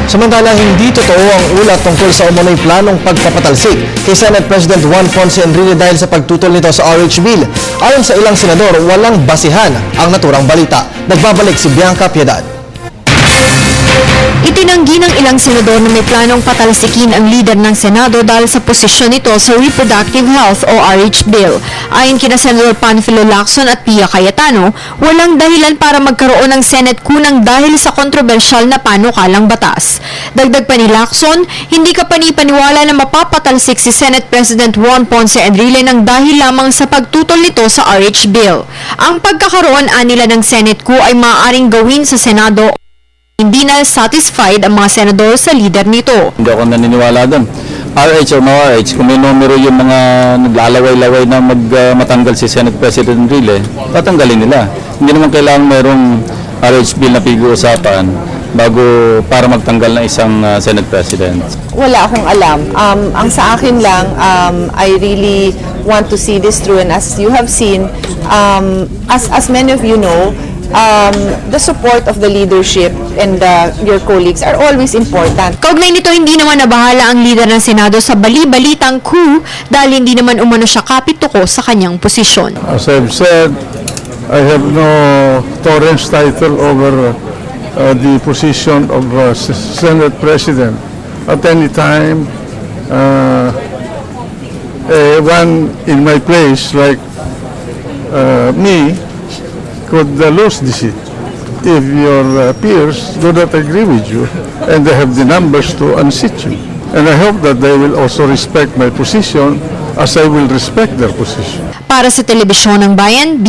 Samantala, hindi totoo ang ulat tungkol sa umunoy planong pagpapatalsik kay Senate President Juan Ponce Enrile dahil sa pagtutol nito sa RH Bill. Ayon sa ilang senador, walang basihan ang naturang balita. Nagbabalik si Bianca Piedad. Itinanggi ng ilang senador na may planong patalsikin ang leader ng Senado dahil sa posisyon nito sa Reproductive Health o RH Bill. Ayon kina Senador Panfilo Lacson at Pia Cayetano, walang dahilan para magkaroon ng Senate kunang dahil sa kontrobersyal na panukalang batas. Dagdag pa ni Lacson, hindi ka panipaniwala na mapapatalsik si Senate President Juan Ponce Enrile ng dahil lamang sa pagtutol nito sa RH Bill. Ang pagkakaroon nila ng Senate coup ay maaaring gawin sa Senado. Hindi na satisfied ang mga senador sa leader nito. Hindi ako naniniwala doon. RH or no RH, kung may numero yung mga naglalaway-laway na matanggal si Senate President Enrile, tatanggalin nila. Hindi naman kailangan mayroong RH bill na pag-uusapan bago para magtanggal ng isang Senate President. Wala akong alam. Ang sa akin lang, I really want to see this through, and as you have seen, as many of you know, the support of the leadership and your colleagues are always important. Kaugnay nito, hindi naman nabahala ang leader ng Senado sa bali-balitang coup dahil hindi naman umano siya kapituko sa kanyang posisyon. As I've said, I have no torrents title over the position of Senate President. At any time, one in my place like me could lose the seat if your peers do not agree with you and they have the numbers to unseat you. And I hope that they will also respect my position as I will respect their position. Para sa Telebisyon ng Bayan,